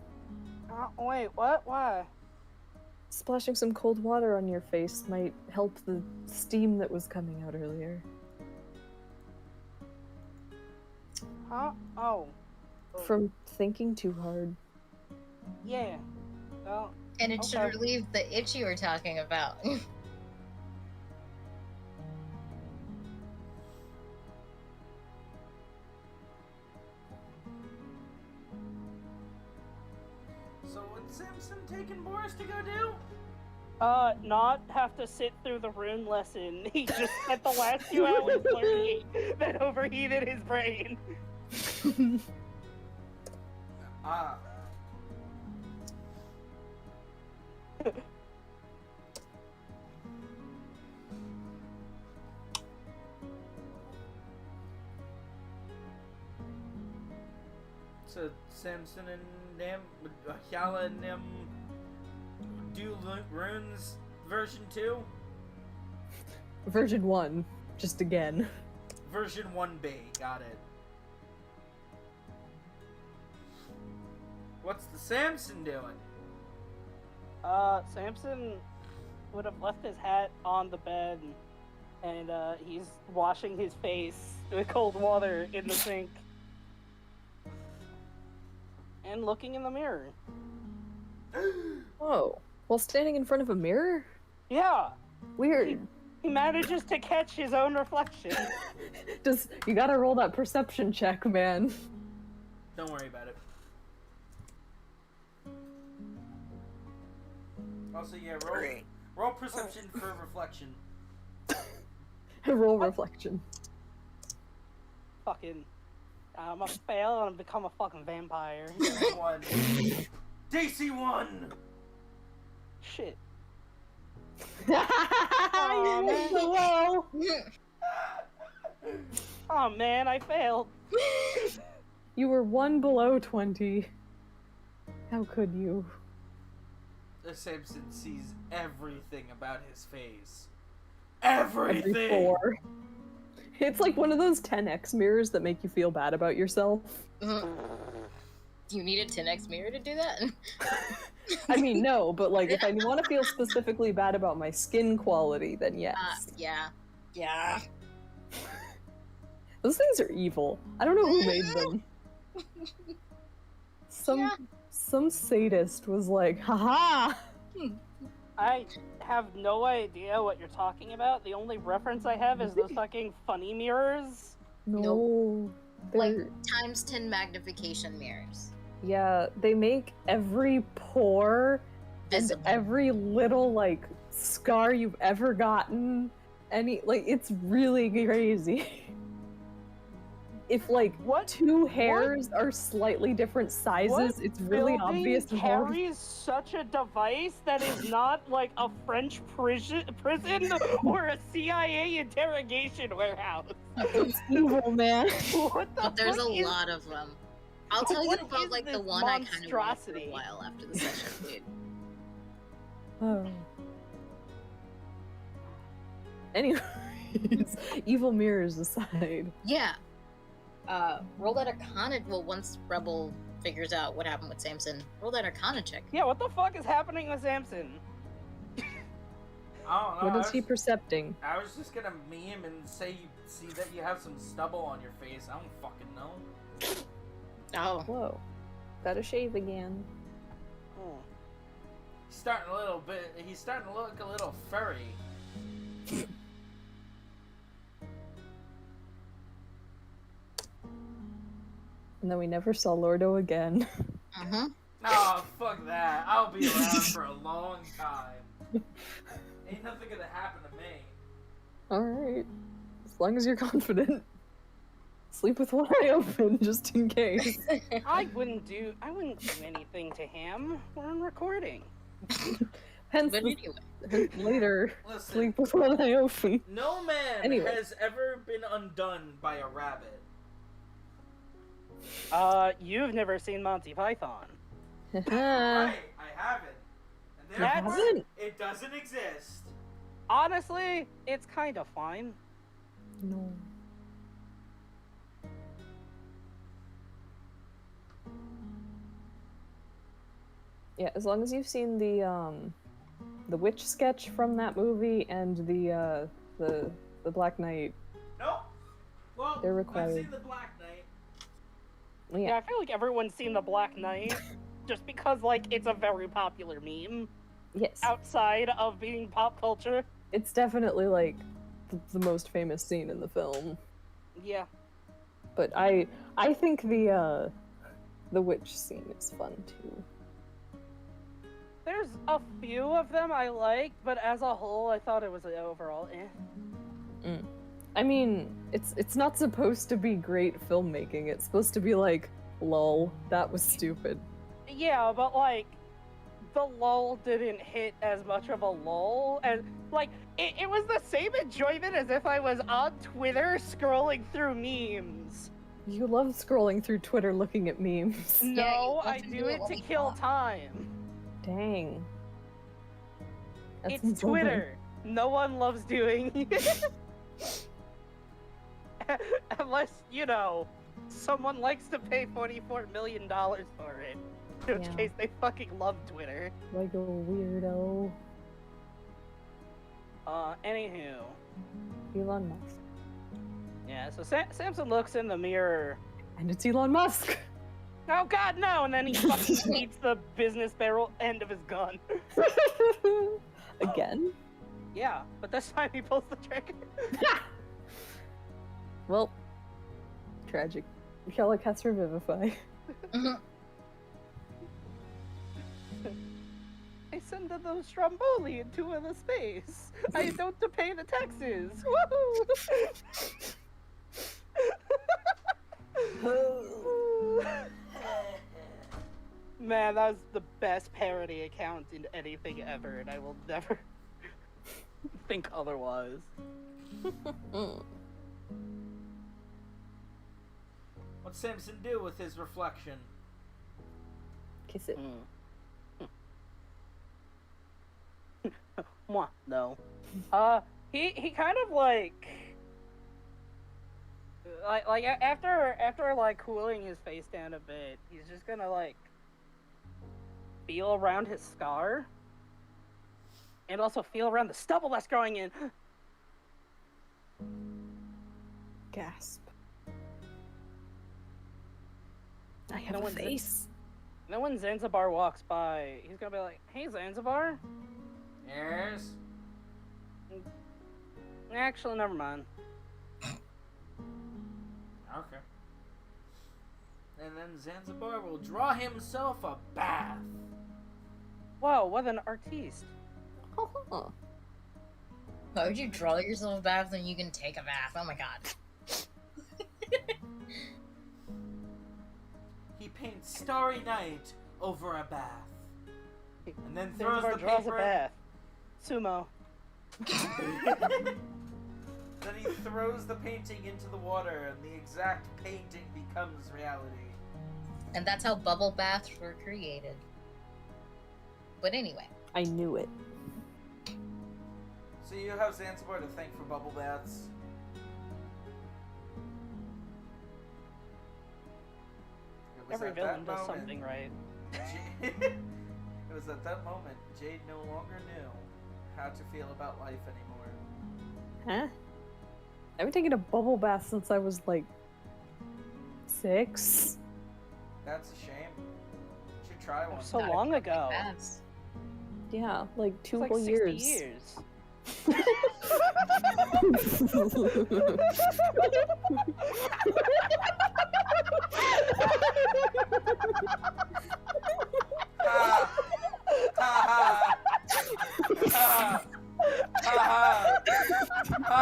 Speaker 5: Wait, what? Why?
Speaker 4: Splashing some cold water on your face might help the steam that was coming out earlier.
Speaker 5: Huh? Oh.
Speaker 4: From thinking too hard.
Speaker 5: Yeah. Well,
Speaker 3: And it should
Speaker 5: Okay.
Speaker 3: relieve the itch you were talking about.
Speaker 1: So what's Samson taking Boris to go do?
Speaker 5: not have to sit through the rune lesson. He just spent the last 2 hours learning that overheated his brain.
Speaker 1: Ah. So Samson and Nim, Hyalla and Nim do runes version 2?
Speaker 4: Version 1, just again.
Speaker 1: Version 1B, got it. What's the Samson doing?
Speaker 5: Samson would have left his hat on the bed, and he's washing his face with cold water in the sink. And looking in the mirror.
Speaker 4: Whoa. While standing in front of a mirror?
Speaker 5: Yeah!
Speaker 4: Weird.
Speaker 5: He manages to catch his own reflection.
Speaker 4: You gotta roll that perception check, man.
Speaker 1: Don't worry about it. Also, yeah, roll perception for reflection.
Speaker 4: Roll reflection.
Speaker 5: Fucking. I'm gonna fail and become a fucking vampire.
Speaker 1: One. DC 1!
Speaker 5: Shit.
Speaker 4: Oh,
Speaker 5: man.
Speaker 4: so low.
Speaker 5: Oh man, I failed.
Speaker 4: You were 1 below 20. How could you?
Speaker 1: The Samson sees everything about his face.
Speaker 4: Every
Speaker 1: Everything!
Speaker 4: 4. It's like one of those 10x mirrors that make you feel bad about yourself.
Speaker 3: Do you need a 10x mirror to do that?
Speaker 4: I mean, no, but like if I want to feel specifically bad about my skin quality, then yes.
Speaker 3: Yeah. Yeah.
Speaker 4: Those things are evil. I don't know who made them. Some sadist was like, haha!
Speaker 5: I have no idea what you're talking about. The only reference I have is those fucking funny mirrors.
Speaker 4: No.
Speaker 3: Like
Speaker 4: they're-
Speaker 3: times 10 magnification mirrors.
Speaker 4: Yeah, they make every pore and
Speaker 3: Visible.
Speaker 4: every little like scar you've ever gotten. It's really crazy. If like
Speaker 5: What?
Speaker 4: 2 hairs are slightly different sizes,
Speaker 5: What
Speaker 4: it's really
Speaker 5: building
Speaker 4: obvious.
Speaker 5: carries such a device that is not like a French prison or a CIA interrogation warehouse.
Speaker 4: It's evil, man.
Speaker 5: What the
Speaker 3: But there's a
Speaker 5: fuck is-
Speaker 3: lot of them. I'll tell you
Speaker 5: What
Speaker 3: about
Speaker 5: is
Speaker 3: like the
Speaker 5: this
Speaker 3: one I kind of wanted for a
Speaker 5: monstrosity?
Speaker 3: while after the session, dude.
Speaker 4: Oh. Anyways, evil mirrors aside.
Speaker 3: Yeah. Roll that Arcana. Well, once Rebel figures out what happened with Samson, roll that Arcana check.
Speaker 5: Yeah, what the fuck is happening with Samson?
Speaker 1: I don't know.
Speaker 4: What is he percepting?
Speaker 1: I was just gonna meme and say you see that you have some stubble on your face. I don't fucking know.
Speaker 3: Oh.
Speaker 4: Whoa. Gotta shave again.
Speaker 5: Hmm.
Speaker 1: He's starting to look a little furry.
Speaker 4: And then we never saw Lordo again.
Speaker 3: Mm-hmm.
Speaker 1: Oh, fuck that. I'll be around for a long time. Ain't nothing gonna happen to me.
Speaker 4: Alright. As long as you're confident. Sleep with one eye open, just in case.
Speaker 5: I wouldn't do anything to him. We're on recording.
Speaker 4: Hence,
Speaker 3: But
Speaker 4: the-
Speaker 3: anyway.
Speaker 4: later,
Speaker 1: Listen,
Speaker 4: sleep with one eye open.
Speaker 1: no man
Speaker 4: Anyway.
Speaker 1: has ever been undone by a rabbit.
Speaker 5: You've never seen Monty Python.
Speaker 1: Right, I haven't. And
Speaker 5: That's-
Speaker 1: therefore,
Speaker 4: haven't?
Speaker 1: it doesn't exist.
Speaker 5: Honestly, it's kind of fine.
Speaker 4: No. Yeah, as long as you've seen the witch sketch from that movie and the Black Knight.
Speaker 1: Nope. Well,
Speaker 4: They're
Speaker 1: I've
Speaker 4: required.
Speaker 1: seen the Black Knight.
Speaker 4: Well,
Speaker 5: Yeah,
Speaker 4: yeah,
Speaker 5: I feel like everyone's seen The Black Knight, just because, like, it's a very popular meme
Speaker 4: yes.
Speaker 5: outside of being pop culture.
Speaker 4: It's definitely like the most famous scene in the film.
Speaker 5: Yeah.
Speaker 4: But I think the witch scene is fun too.
Speaker 5: There's a few of them I liked, but as a whole, I thought it was overall eh.
Speaker 4: I mean, it's not supposed to be great filmmaking. It's supposed to be like, lol, that was stupid.
Speaker 5: Yeah, but, like, the lull didn't hit as much of a lull, and, like, it was the same enjoyment as if I was on Twitter scrolling through memes.
Speaker 4: You love scrolling through Twitter looking at memes.
Speaker 3: Yeah,
Speaker 5: No,
Speaker 3: you
Speaker 5: I
Speaker 3: have to
Speaker 5: do
Speaker 3: do it
Speaker 5: it
Speaker 3: while
Speaker 5: to
Speaker 3: we
Speaker 5: kill
Speaker 3: talk.
Speaker 5: time.
Speaker 4: Dang. That's
Speaker 5: It's
Speaker 4: insulting.
Speaker 5: Twitter. No one loves doing it. Unless, you know, someone likes to pay $44 million for it. In which
Speaker 4: Yeah.
Speaker 5: case they fucking love Twitter.
Speaker 4: Like a weirdo.
Speaker 5: Anywho.
Speaker 4: Elon Musk.
Speaker 5: Yeah, so Samson looks in the mirror.
Speaker 4: And it's Elon Musk!
Speaker 5: Oh god, no! And then he fucking eats the business barrel end of his gun.
Speaker 4: Again?
Speaker 5: Yeah, but this time he pulls the trigger.
Speaker 4: Well, tragic. Hyalla casts Revivify.
Speaker 3: Mhm.
Speaker 5: I send the Stromboli into the space. I don't to pay the taxes. Woohoo! Man, that was the best parody account in anything ever, and I will never think otherwise.
Speaker 1: What's Samson do with his reflection?
Speaker 4: Kiss it.
Speaker 5: Mwah, no. He kind of like after like cooling his face down a bit, he's just gonna like feel around his scar and also feel around the stubble that's growing in.
Speaker 4: Gasp. I have
Speaker 5: No
Speaker 4: a
Speaker 5: one's-
Speaker 4: face.
Speaker 5: Then when Zanzibar walks by, he's gonna be like, "Hey, Zanzibar."
Speaker 1: Yes.
Speaker 5: Actually, never mind.
Speaker 1: Okay. And then Zanzibar will draw himself a bath.
Speaker 5: Whoa, what an artiste.
Speaker 4: Oh.
Speaker 3: Why would you draw yourself a bath when you can take a bath? Oh my god.
Speaker 1: He paints Starry Night over a bath. And then throws
Speaker 5: Zanzibar
Speaker 1: the
Speaker 5: draws
Speaker 1: paper
Speaker 5: a bath. Sumo.
Speaker 1: Then he throws the painting into the water and the exact painting becomes reality.
Speaker 3: And that's how bubble baths were created. But anyway.
Speaker 4: I knew it.
Speaker 1: So you have Zanzibar to thank for bubble baths. It was
Speaker 5: Every
Speaker 1: at
Speaker 5: villain
Speaker 1: that
Speaker 5: does
Speaker 1: moment-
Speaker 5: something right.
Speaker 1: It was at that moment Jade no longer knew how to feel about life anymore.
Speaker 4: Huh? I've been taking a bubble bath since I was like 6.
Speaker 1: That's a shame. You should try one.
Speaker 5: So
Speaker 3: Not a
Speaker 5: long
Speaker 3: public
Speaker 5: ago.
Speaker 3: baths.
Speaker 4: Yeah, like 2
Speaker 5: It's like
Speaker 4: whole
Speaker 5: 60
Speaker 4: years.
Speaker 5: years.
Speaker 1: Ha! Ha ha! Ha ha!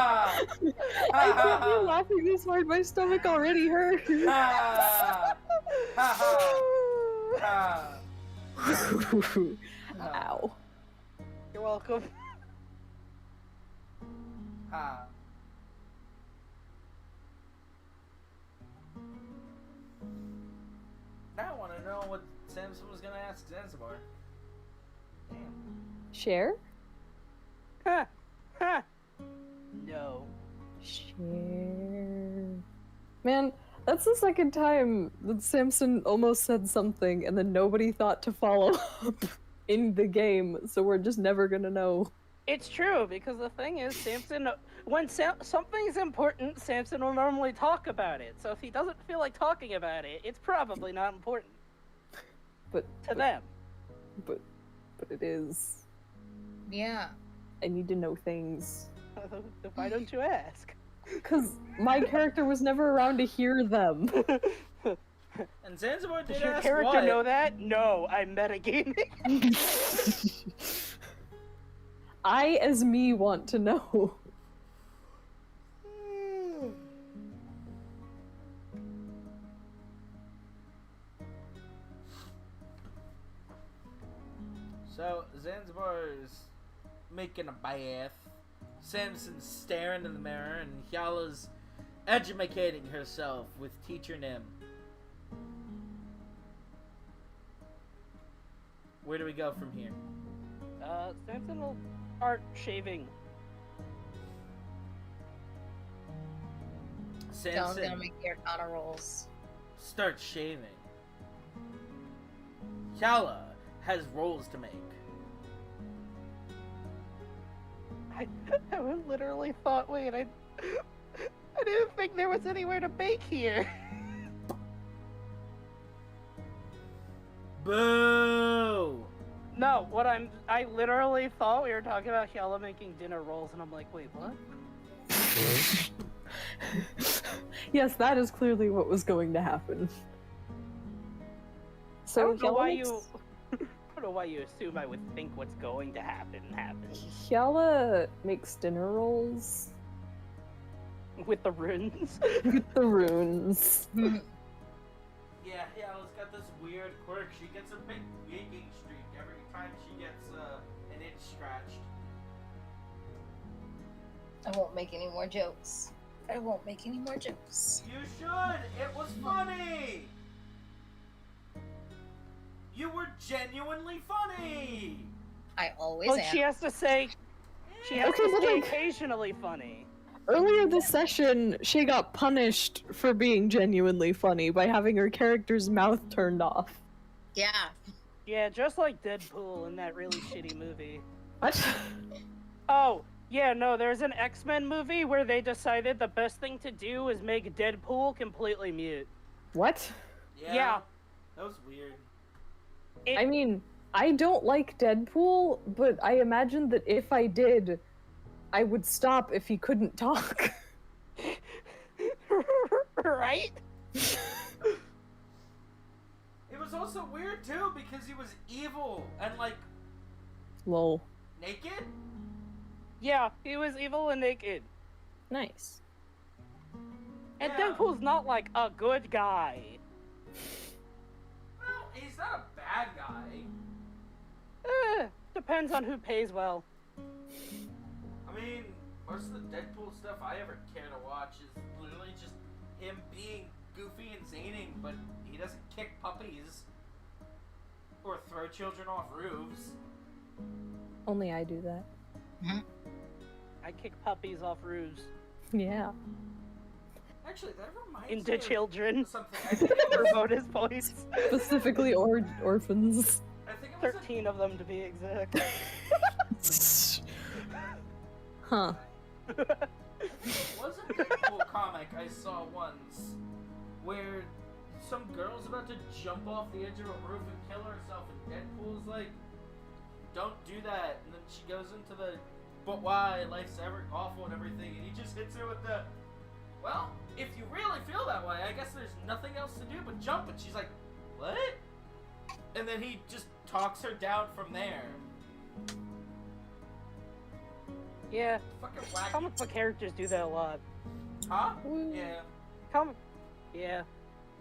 Speaker 4: I can't be laughing this hard. My stomach already hurts.
Speaker 1: Ha! Ha!
Speaker 4: Ow.
Speaker 5: You're welcome.
Speaker 1: Ha! Now I want to know what Samson was gonna ask Zanzibar. Damn.
Speaker 4: Share?
Speaker 5: Ha! Ha! No.
Speaker 4: Share. Man, that's the second time that Samson almost said something and then nobody thought to follow up in the game, so we're just never gonna know.
Speaker 5: It's true, because the thing is, Samson, when something's important, Samson will normally talk about it. So if he doesn't feel like talking about it, it's probably not important
Speaker 4: But
Speaker 5: to them.
Speaker 4: but it is.
Speaker 3: Yeah.
Speaker 4: I need to know things.
Speaker 5: Why don't you ask?
Speaker 4: Cause my character was never around to hear them.
Speaker 1: And Zanzibar
Speaker 5: Does
Speaker 1: did
Speaker 5: your
Speaker 1: ask
Speaker 5: character
Speaker 1: what?
Speaker 5: know that? No, I'm metagaming.
Speaker 4: I, as me, want to know.
Speaker 1: So Zanzibar is making a bath. Samson's staring in the mirror, and Hyalla's educating herself with Teacher Nim. Where do we go from here?
Speaker 5: Samson will start shaving.
Speaker 3: Dylan's gonna
Speaker 1: Samson
Speaker 3: make your honor rolls.
Speaker 1: starts shaving. Hyalla has rolls to make.
Speaker 5: I literally thought, wait, I didn't think there was anywhere to bake here.
Speaker 1: Boo!
Speaker 5: No, I literally thought we were talking about Hyalla making dinner rolls, and I'm like, wait, what?
Speaker 4: Yes, that is clearly what was going to happen.
Speaker 5: I
Speaker 4: So
Speaker 5: don't know
Speaker 4: Hyalla
Speaker 5: why
Speaker 4: makes-
Speaker 5: you. I don't know why you assume I would think what's going to happen happens.
Speaker 4: Hyalla makes dinner rolls
Speaker 5: With the runes.
Speaker 4: with the runes.
Speaker 1: Yeah, Hyalla's got this weird quirk. She gets a big waking streak every time she gets an itch scratched.
Speaker 3: I won't make any more jokes. I won't make any more jokes.
Speaker 1: You should! It was funny! You were genuinely funny!
Speaker 3: I always
Speaker 5: Well,
Speaker 3: am.
Speaker 5: she has to say. She has
Speaker 4: Okay,
Speaker 5: to
Speaker 4: but
Speaker 5: stay
Speaker 4: like-
Speaker 5: occasionally funny.
Speaker 4: Earlier this session, she got punished for being genuinely funny by having her character's mouth turned off.
Speaker 3: Yeah.
Speaker 5: Yeah, just like Deadpool in that really shitty movie.
Speaker 4: What?
Speaker 5: Oh, yeah, no, there's an X-Men movie where they decided the best thing to do is make Deadpool completely mute.
Speaker 4: What?
Speaker 5: Yeah.
Speaker 1: That was weird.
Speaker 4: I mean, I don't like Deadpool, but I imagine that if I did, I would stop if he couldn't talk.
Speaker 5: Right?
Speaker 1: It was also weird too because he was evil and like
Speaker 4: Lol.
Speaker 1: naked.
Speaker 5: Yeah, he was evil and naked.
Speaker 4: Nice.
Speaker 5: And
Speaker 1: Yeah.
Speaker 5: Deadpool's not like a good guy.
Speaker 1: Well, he's not a bad guy.
Speaker 5: Depends on who pays well.
Speaker 1: I mean, most of the Deadpool stuff I ever care to watch is literally just him being goofy and zaning, but he doesn't kick puppies or throw children off roofs.
Speaker 4: Only I do that.
Speaker 5: I kick puppies off roofs.
Speaker 4: Yeah.
Speaker 1: Actually, that reminds
Speaker 5: Into
Speaker 1: me of
Speaker 5: children.
Speaker 1: something. I think
Speaker 5: For
Speaker 1: it was,
Speaker 5: bonus points.
Speaker 4: Specifically orphans.
Speaker 1: I think it was
Speaker 5: 13 of them to be exact.
Speaker 4: Huh.
Speaker 1: was a Deadpool comic I saw once where some girl's about to jump off the edge of a roof and kill herself, and Deadpool's like, "Don't do that," and then she goes into the, "But why? Life's ever awful and everything," and he just hits her with the, "Well, if you really feel that way, I guess there's nothing else to do but jump," and she's like, "What?" And then he just talks her down from there.
Speaker 5: Yeah,
Speaker 1: Fucking wacky.
Speaker 5: comic book characters do that a lot.
Speaker 1: Huh? Yeah.
Speaker 5: Yeah.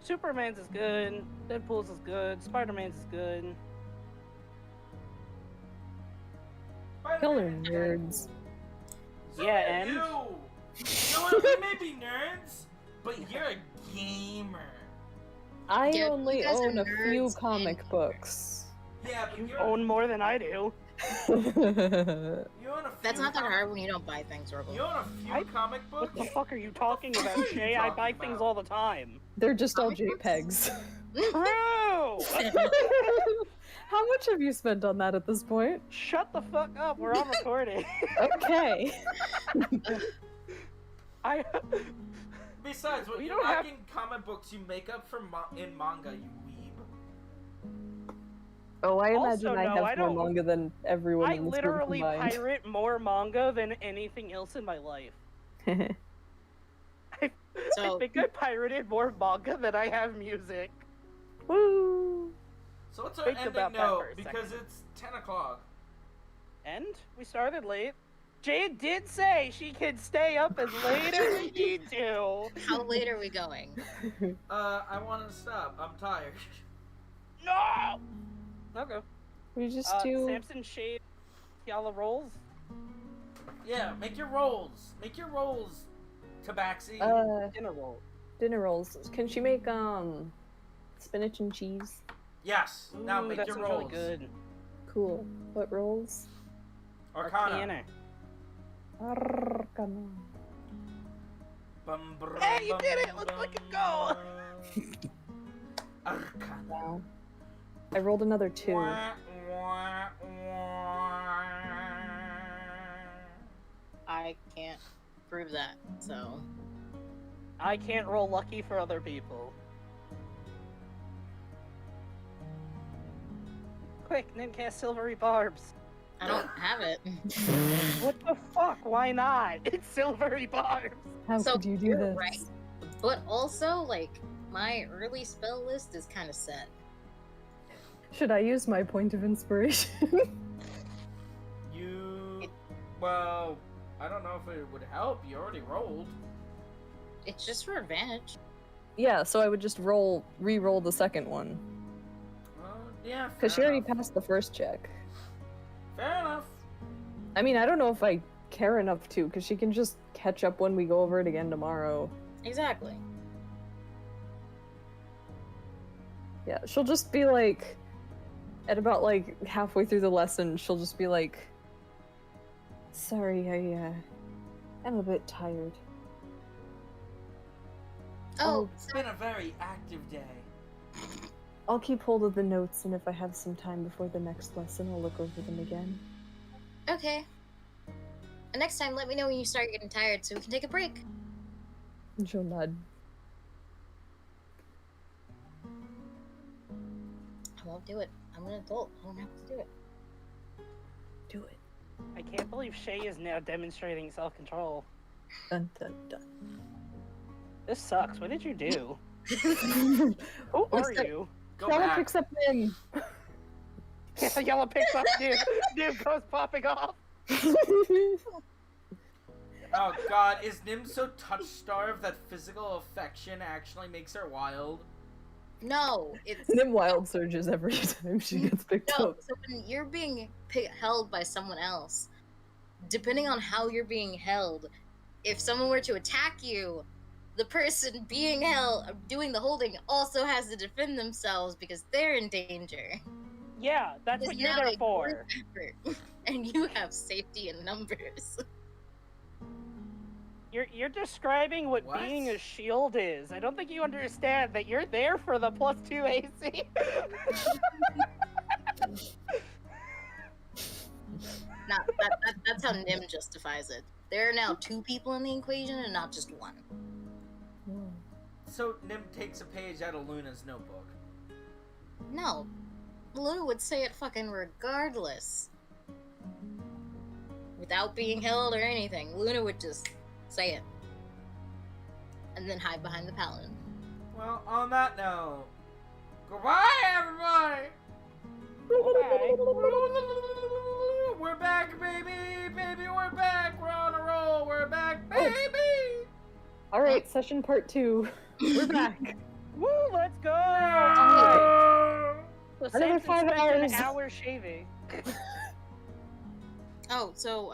Speaker 5: Superman's is good. Deadpool's is good. Spider-Man's is good.
Speaker 4: Killer nerds.
Speaker 1: So
Speaker 5: Yeah,
Speaker 1: are
Speaker 5: and?
Speaker 1: you. You know what? We may be nerds, but you're a gamer.
Speaker 4: I
Speaker 3: Yeah, you
Speaker 4: only
Speaker 3: guys are
Speaker 4: own a few
Speaker 3: nerds
Speaker 4: comic
Speaker 3: and-
Speaker 4: books.
Speaker 1: Yeah, but
Speaker 5: You
Speaker 1: you're
Speaker 5: own more than I do.
Speaker 1: you own a few.
Speaker 3: That's not that hard when you don't buy things, Robo.
Speaker 1: You own a few
Speaker 5: I-
Speaker 1: comic
Speaker 5: What
Speaker 1: books.
Speaker 5: the fuck are you talking
Speaker 1: What the
Speaker 5: about,
Speaker 1: fuck are you
Speaker 5: Shay? I buy
Speaker 1: talking
Speaker 5: things
Speaker 1: about?
Speaker 5: all the time.
Speaker 4: They're just all
Speaker 3: Comic books?
Speaker 4: JPEGs.
Speaker 5: True!
Speaker 4: How much have you spent on that at this point?
Speaker 5: Shut the fuck up, we're on recording.
Speaker 4: Okay.
Speaker 5: I
Speaker 1: Besides, what
Speaker 5: We
Speaker 1: you
Speaker 5: don't
Speaker 1: lack
Speaker 5: have-
Speaker 1: in comic books, you make up for in manga. You weeb.
Speaker 4: Oh, I
Speaker 5: Also,
Speaker 4: imagine I
Speaker 5: no,
Speaker 4: have
Speaker 5: I
Speaker 4: more
Speaker 5: don't-
Speaker 4: manga than everyone
Speaker 5: I
Speaker 4: in this
Speaker 5: literally
Speaker 4: group combined.
Speaker 5: pirate more manga than anything else in my life. I
Speaker 3: So-
Speaker 5: think I pirated more manga than I have music.
Speaker 4: Woo!
Speaker 1: So what's our
Speaker 5: Think
Speaker 1: ending
Speaker 5: about that
Speaker 1: note?
Speaker 5: for a
Speaker 1: Because
Speaker 5: second.
Speaker 1: it's 10 o'clock.
Speaker 5: And we started late. Jade did say she can stay up as late as we need to.
Speaker 3: How late are we going?
Speaker 1: I want to stop. I'm tired.
Speaker 5: No! Okay.
Speaker 4: We just do.
Speaker 5: Samson Shade Hyalla rolls.
Speaker 1: Yeah, make your rolls. Make your rolls, Tabaxi.
Speaker 5: Dinner roll.
Speaker 4: Dinner rolls. Can she make spinach and cheese?
Speaker 1: Yes. Now
Speaker 5: Ooh,
Speaker 1: make
Speaker 5: that
Speaker 1: your
Speaker 5: sounds
Speaker 1: rolls.
Speaker 5: really good.
Speaker 4: Cool. What rolls?
Speaker 1: Arcana.
Speaker 4: Arcana.
Speaker 1: Bum, brum,
Speaker 5: Hey, you
Speaker 1: bum,
Speaker 5: did it! Let's
Speaker 1: bum,
Speaker 5: fucking go!
Speaker 1: Arcana.
Speaker 4: Wow. I rolled another 2.
Speaker 1: Wah, wah, wah.
Speaker 3: I can't prove that, so.
Speaker 5: I can't roll lucky for other people. Quick, Nincast Silvery Barbs.
Speaker 3: I don't have it.
Speaker 5: What the fuck? Why not? It's Silvery Barbs.
Speaker 4: How
Speaker 3: So,
Speaker 4: could you do
Speaker 3: you're
Speaker 4: this?
Speaker 3: right. But also, like, my early spell list is kind of set.
Speaker 4: Should I use my point of inspiration?
Speaker 1: Well, I don't know if it would help. You already rolled.
Speaker 3: It's just for advantage.
Speaker 4: Yeah, so I would just re-roll the second one.
Speaker 1: Yeah,
Speaker 4: Because she already passed the first check.
Speaker 1: Fair enough.
Speaker 4: I mean, I don't know if I care enough to, because she can just catch up when we go over it again tomorrow.
Speaker 3: Exactly.
Speaker 4: Yeah, she'll just be like, at about like halfway through the lesson, she'll just be like, sorry, I'm a bit tired.
Speaker 3: Oh,
Speaker 1: It's been a very active day.
Speaker 4: I'll keep hold of the notes, and if I have some time before the next lesson, I'll look over them again.
Speaker 3: okay. And next time, let me know when you start getting tired so we can take a break.
Speaker 4: And she'll nod.
Speaker 3: I won't do it. I'm an adult. I don't have to do it.
Speaker 4: Do it.
Speaker 5: I can't believe Shay is now demonstrating self-control.
Speaker 4: Dun dun dun.
Speaker 5: This sucks. What did you do?
Speaker 4: Who
Speaker 5: Who are you?
Speaker 1: Go
Speaker 4: Yella
Speaker 1: back.
Speaker 4: picks up Nim.
Speaker 5: Yeah, Yellow picks up Nim. Nim goes popping off.
Speaker 1: Oh god, is Nim so touch-starved that physical affection actually makes her wild?
Speaker 3: No, it's
Speaker 4: Nim wild surges every time she gets picked
Speaker 3: no.
Speaker 4: up.
Speaker 3: So when you're being held by someone else, depending on how you're being held, if someone were to attack you, the person being held, doing the holding, also has to defend themselves because they're in danger.
Speaker 5: Yeah, that's
Speaker 3: It's
Speaker 5: what you're
Speaker 3: now
Speaker 5: there
Speaker 3: a
Speaker 5: for.
Speaker 3: group effort, and you have safety in numbers.
Speaker 5: You're describing what
Speaker 1: What?
Speaker 5: being a shield is. I don't think you understand that you're there for the +2 AC.
Speaker 3: That's how Nim justifies it. There are now 2 people in the equation and not just 1.
Speaker 1: So Nim takes a page out of Luna's notebook.
Speaker 3: No, Luna would say it fucking regardless. Without being held or anything, Luna would just say it. And then hide behind the paladin.
Speaker 1: Well, on that note, goodbye, everybody! We're back, baby! Baby, we're back! We're on a roll! We're back, baby!
Speaker 4: Alright, session part 2. We're back.
Speaker 5: Woo, let's go! So
Speaker 4: Another
Speaker 5: Samson
Speaker 4: 5
Speaker 5: spent
Speaker 4: hours.
Speaker 5: an hour shaving.
Speaker 3: Oh, so,